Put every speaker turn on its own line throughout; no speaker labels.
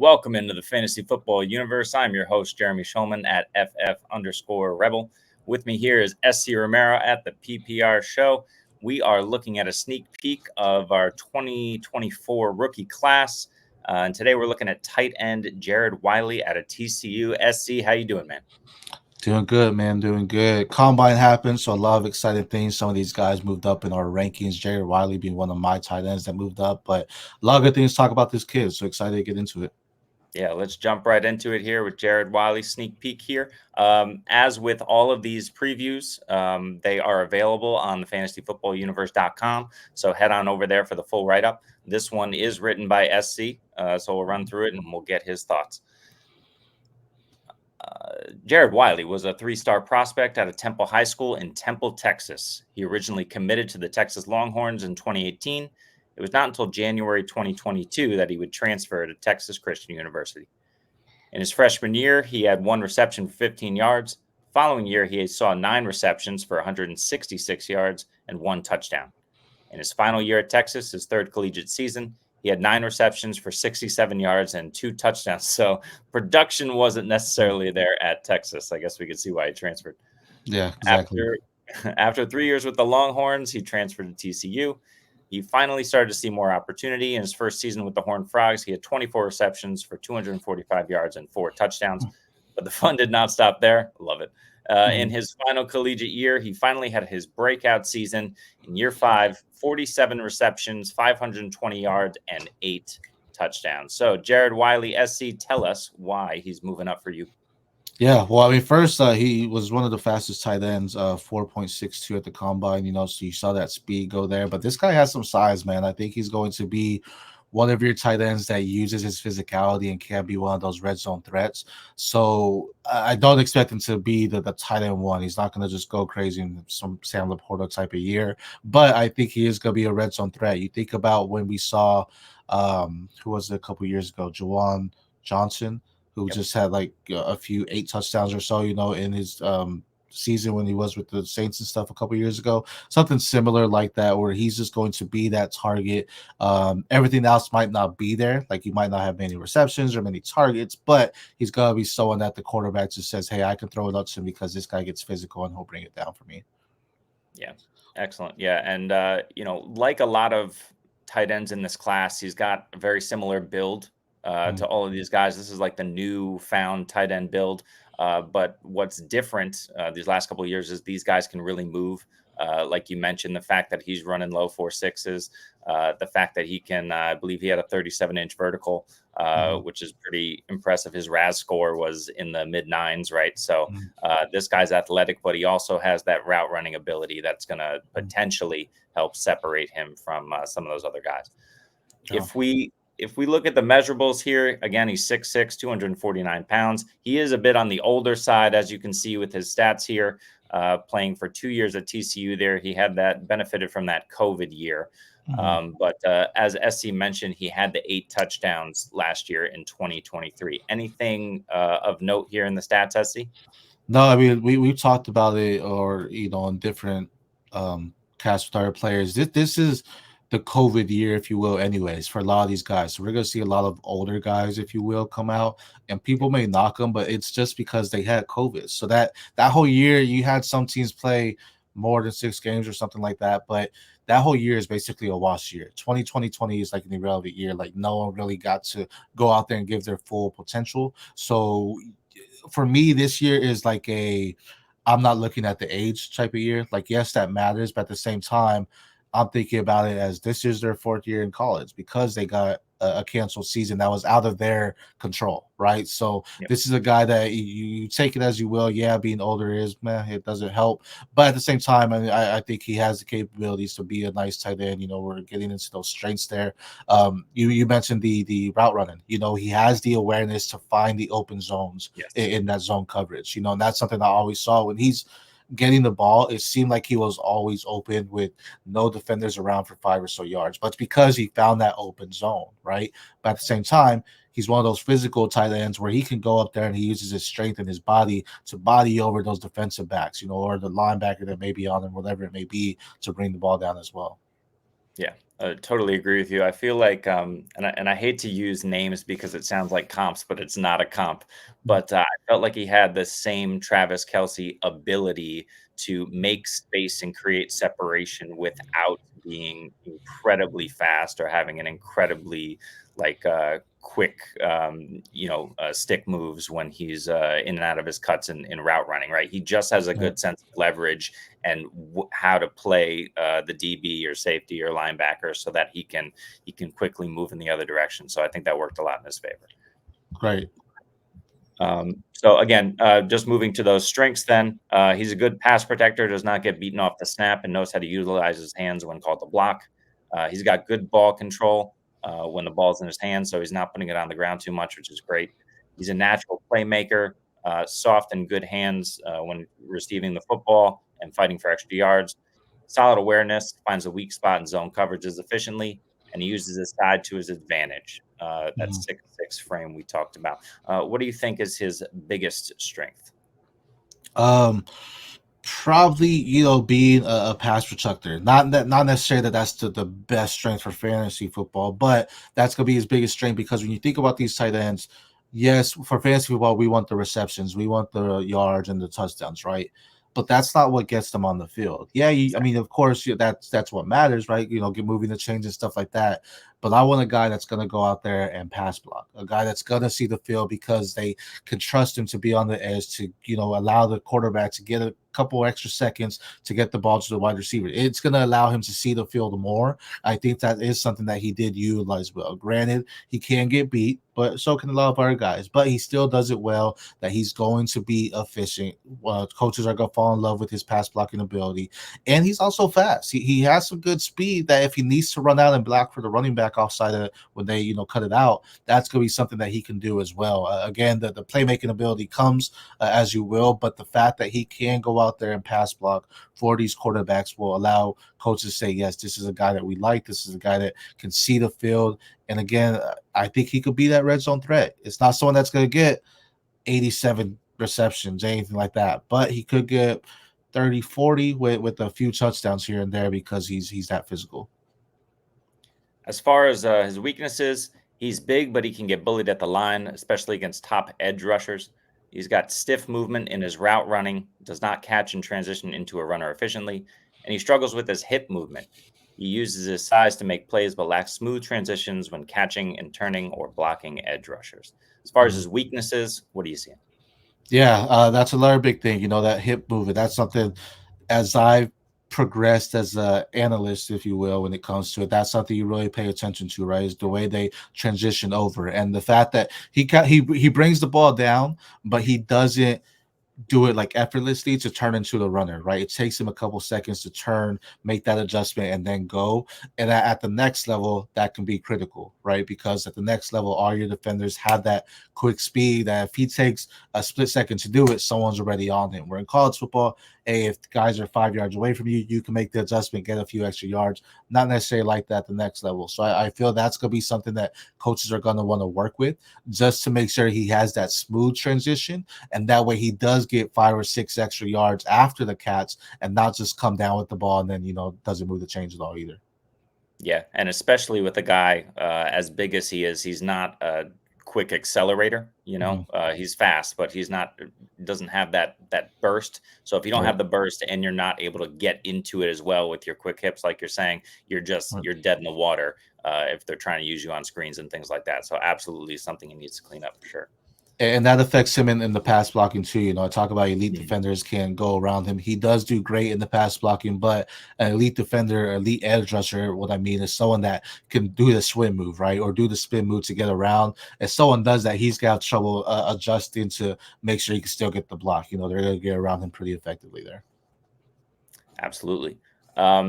Welcome into the fantasy football universe. I'm your host, Jeremy Shulman at FF_Rebel. With me here is SC Romero at the PPR show. We are looking at a sneak peek of our 2024 rookie class. And today we're looking at tight end Jared Wiley out of TCU. SC, how you doing, man?
Doing good, man. Doing good. Combine happened, so a lot of exciting things. Some of these guys moved up in our rankings. Jared Wiley being one of my tight ends that moved up, but a lot of good things to talk about this kid. So excited to get into it.
Yeah, let's jump right into it here with Jared Wiley sneak peek here. As with all of these previews, they are available on the fantasyfootballuniverse.com. So head on over there for the full write-up. This one is written by SC, so we'll run through it and we'll get his thoughts. Jared Wiley was a three-star prospect out of Temple High School in Temple, Texas. He originally committed to the Texas Longhorns in 2018. It was not until January 2022 that he would transfer to Texas Christian University. In his freshman year, he had one reception for 15 yards. Following year, he saw 9 receptions for 166 yards and 1 touchdown. In his final year at Texas, his third collegiate season, he had 9 receptions for 67 yards and 2 touchdowns. So production wasn't necessarily there at Texas. I guess we could see why he transferred.
Yeah, exactly.
After 3 years with the Longhorns, he transferred to TCU. He finally started to see more opportunity. In his first season with the Horned Frogs, he had 24 receptions for 245 yards and 4 touchdowns. But the fun did not stop there. Love it. In his final collegiate year, he finally had his breakout season. In year 5, 47 receptions, 520 yards, and 8 touchdowns. So, Jared Wiley, SC, tell us why he's moving up for you.
Yeah, well, I mean, first, he was one of the fastest tight ends, 4.62 at the combine, so you saw that speed go there. But this guy has some size, man. I think he's going to be one of your tight ends that uses his physicality and can be one of those red zone threats. So I don't expect him to be the tight end one. He's not going to just go crazy in some Sam Laporta type of year. But I think he is going to be a red zone threat. You think about when we saw, who was it a couple years ago, Juwan Johnson, who just had like a few 8 touchdowns or so, in his season when he was with the Saints and stuff a couple years ago. Something similar like that, where he's just going to be that target. Everything else might not be there. Like he might not have many receptions or many targets, but he's going to be someone that the quarterback just says, hey, I can throw it up to him because this guy gets physical and he'll bring it down for me.
Yeah, excellent. Yeah, and, like a lot of tight ends in this class, he's got a very similar build to all of these guys. This is like the new found tight end build. But what's different these last couple of years is these guys can really move. Like you mentioned, the fact that he's running low 4.6s, the fact that he can, I believe he had a 37-inch vertical, which is pretty impressive. His RAS score was in the mid-9s, right? So this guy's athletic, but he also has that route running ability that's going to potentially help separate him from some of those other guys. If we look at the measurables here, again, he's 6'6", 249 pounds. He is a bit on the older side, as you can see with his stats here, playing for 2 years at TCU there. He had that benefited from that COVID year. But as SC mentioned, he had the 8 touchdowns last year in 2023. Anything of note here in the stats, SC?
No, I mean, we've talked about it or, in different cast with our players. This is the COVID year, if you will, anyways, for a lot of these guys. So we're going to see a lot of older guys, if you will, come out, and people may knock them, but it's just because they had COVID. So that whole year, you had some teams play more than 6 games or something like that, but that whole year is basically a wash year. 2020 is like an irrelevant year. Like no one really got to go out there and give their full potential. So for me, this year is like I'm not looking at the age type of year. Like, yes, that matters, but at the same time, I'm thinking about it as this is their 4th year in college because they got a canceled season that was out of their control, right? So This is a guy that you take it as you will. Yeah, being older it doesn't help. But at the same time, I think he has the capabilities to be a nice tight end. We're getting into those strengths there. You mentioned the route running. He has the awareness to find the open zones in that zone coverage. And that's something I always saw when he's getting the ball. It seemed like he was always open with no defenders around for 5 or so yards, but it's because he found that open zone, right? But at the same time, he's one of those physical tight ends where he can go up there and he uses his strength and his body to body over those defensive backs, or the linebacker that may be on him, whatever it may be, to bring the ball down as well.
Yeah, Totally agree with you. I feel like, and I hate to use names because it sounds like comps, but it's not a comp. But I felt like he had the same Travis Kelce ability to make space and create separation without being incredibly fast or having an incredibly quick, stick moves when he's in and out of his cuts in route running. Right, he just has a
Yeah.
good sense of leverage and how to play the DB or safety or linebacker so that he can quickly move in the other direction. So I think that worked a lot in his favor.
Great.
So again, just moving to those strengths then, he's a good pass protector, does not get beaten off the snap, and knows how to utilize his hands when called to block. He's got good ball control when the ball's in his hands, so he's not putting it on the ground too much, which is great. He's a natural playmaker, soft and good hands when receiving the football and fighting for extra yards. Solid awareness, finds a weak spot in zone coverages efficiently, and he uses his side to his advantage. That
Mhm.
6'6" frame we talked about. What do you think is his biggest strength?
Um, Probably, being a pass protector. Not necessarily that that's the best strength for fantasy football, but that's gonna be his biggest strength because when you think about these tight ends, yes, for fantasy football, we want the receptions, we want the yards and the touchdowns, right? But that's not what gets them on the field. Yeah, I mean, of course, that's what matters, right? Get moving the chains and stuff like that. But I want a guy that's gonna go out there and pass block, a guy that's gonna see the field because they can trust him to be on the edge to allow the quarterback to get a couple extra seconds to get the ball to the wide receiver. It's going to allow him to see the field more. I think that is something that he did utilize well. Granted, he can get beat, but so can a lot of other guys. But he still does it well. That he's going to be efficient. Coaches are going to fall in love with his pass blocking ability, and he's also fast. He has some good speed. That if he needs to run out and block for the running back offside when they cut it out, that's going to be something that he can do as well. Again, the playmaking ability comes as you will, but the fact that he can go out there and pass block for these quarterbacks will allow coaches to say, yes, this is a guy that we like. This is a guy that can see the field. And again, I think he could be that red zone threat. It's not someone that's going to get 87 receptions, anything like that, but he could get 30, 40 with a few touchdowns here and there because he's that physical.
As far as his weaknesses, he's big, but he can get bullied at the line, especially against top edge rushers. He's got stiff movement in his route running, does not catch and transition into a runner efficiently, and he struggles with his hip movement. He uses his size to make plays, but lacks smooth transitions when catching and turning or blocking edge rushers. As far as
Mhm.
his weaknesses, what do you see?
Yeah, that's another big thing. That hip movement. That's something as I've progressed as a analyst, if you will, when it comes to it. That's something you really pay attention to, right? Is the way they transition over and the fact that he brings the ball down, but he doesn't do it like effortlessly to turn into the runner, right? It takes him a couple seconds to turn, make that adjustment, and then go. And at the next level, that can be critical, right? Because at the next level, all your defenders have that quick speed that if he takes a split second to do it, someone's already on him. Where in college football, hey, if guys are 5 yards away from you, you can make the adjustment, get a few extra yards. Not necessarily like that at the next level. So I feel that's going to be something that coaches are going to want to work with just to make sure he has that smooth transition, and that way he does get 5 or 6 extra yards after the catch and not just come down with the ball and then doesn't move the chains at all either.
Yeah, and especially with a guy as big as he is, he's not a quick accelerator.
Mhm.
He's fast, but he's not doesn't have that burst. So if you don't
Right.
have the burst and you're not able to get into it as well with your quick hips, like you're saying,
Right.
you're dead in the water if they're trying to use you on screens and things like that. So absolutely something he needs to clean up for sure.
And that affects him in the pass blocking too. I talk about elite
Mhm.
defenders can go around him. He does do great in the pass blocking, but an elite defender, elite edge rusher, what I mean is someone that can do the swim move, right? Or do the spin move to get around. If someone does that, he's got trouble adjusting to make sure he can still get the block. They're going to get around him pretty effectively there.
Absolutely.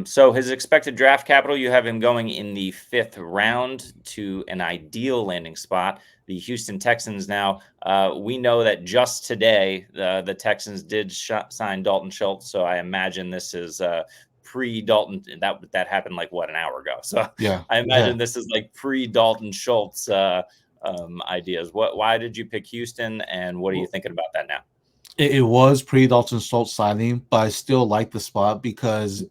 So his expected draft capital, you have him going in the fifth round to an ideal landing spot. The Houston Texans. Now we know that just today the Texans did sign Dalton Schultz, so I imagine this is pre Dalton. That happened like what, an hour ago. So
Yeah.
I
Yeah.
imagine this is like pre Dalton Schultz ideas. Why did you pick Houston, and what are you thinking about that now?
It was pre-Dalton Schultz signing, but I still like the spot because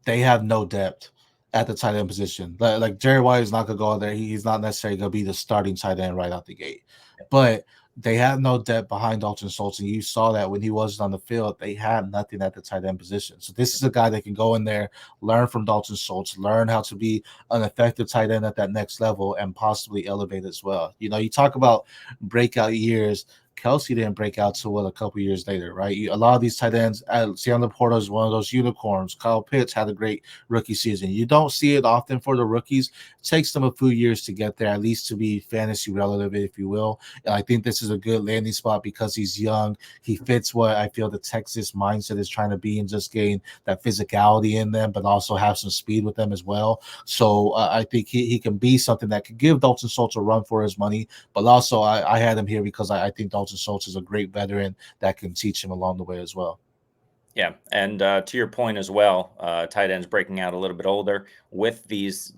they have no depth at the tight end position. Like Jared White is not gonna go out there. He's not necessarily gonna be the starting tight end right out the gate. But they have no depth behind Dalton Schultz, and you saw that when he wasn't on the field, they had nothing at the tight end position. So this is a guy that can go in there, learn from Dalton Schultz, learn how to be an effective tight end at that next level, and possibly elevate as well. You know, you talk about breakout years. Kelsey didn't break out till a couple years later, right? A lot of these tight ends, Sam Laporta is one of those unicorns. Kyle Pitts had a great rookie season. You don't see it often for the rookies. It takes them a few years to get there, at least to be fantasy relative, if you will. And I think this is a good landing spot because he's young. He fits what I feel the Texas mindset is trying to be, and just gain that physicality in them, but also have some speed with them as well. So I think he can be something that could give Dalton Schultz a run for his money. But also, I had him here because I think Dalton Schultz is a great veteran that can teach him along the way as well.
Yeah, and to your point as well, tight ends breaking out a little bit older with these,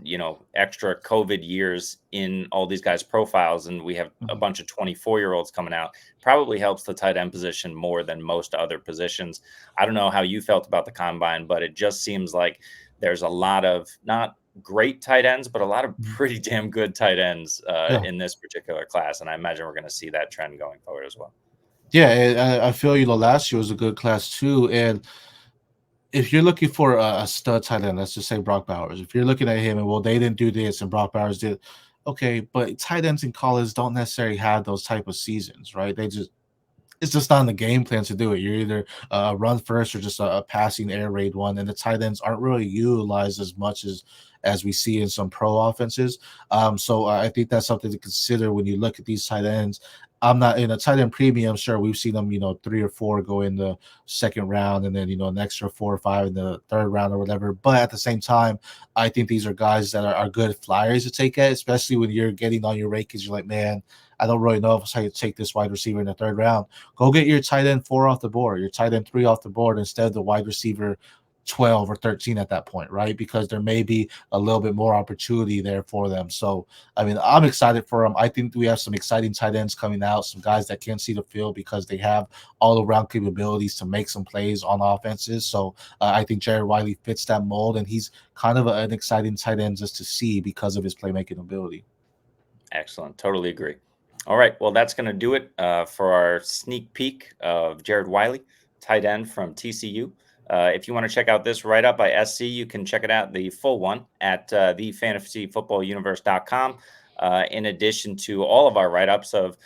extra COVID years in all these guys' profiles, and we have a bunch of 24-year-olds coming out. Probably helps the tight end position more than most other positions. I don't know how you felt about the combine, but it just seems like there's a lot of not great tight ends, but a lot of pretty damn good tight ends in this particular class, and I imagine we're going to see that trend going forward as well.
Yeah, I feel last year was a good class too, and if you're looking for a stud tight end, let's just say Brock Bowers. If you're looking at him and they didn't do this and Brock Bowers did, okay, but tight ends in college don't necessarily have those type of seasons, right? It's just not in the game plan to do it. You're either run first or just a passing air raid one, and the tight ends aren't really utilized as much as we see in some pro offenses. So I think that's something to consider when you look at these tight ends. I'm not in a tight end premium. Sure, we've seen them, 3 or 4 go in the second round, and then an extra 4 or 5 in the third round or whatever. But at the same time, I think these are guys that are good flyers to take at, especially when you're getting on your rate because you're like, man, I don't really know if I take this wide receiver in the third round. Go get your tight end 4 off the board, your tight end 3 off the board instead of the wide receiver 12 or 13 at that point, right? Because there may be a little bit more opportunity there for them. So, I mean, I'm excited for them. I think we have some exciting tight ends coming out, some guys that can't see the field because they have all around capabilities to make some plays on offenses. So, I think Jared Wiley fits that mold, and he's kind of an exciting tight end just to see because of his playmaking ability.
Excellent. Totally agree. All right. Well, that's going to do it for our sneak peek of Jared Wiley, tight end from TCU. If you want to check out this write-up by SC, you can check it out, the full one, at thefantasyfootballuniverse.com. In addition to all of our write-ups of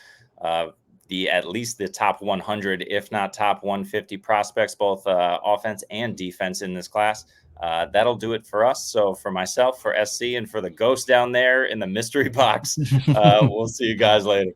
at least the top 100, if not top 150 prospects, both offense and defense in this class. That'll do it for us. So for myself, for SC, and for the ghost down there in the mystery box, we'll see you guys later.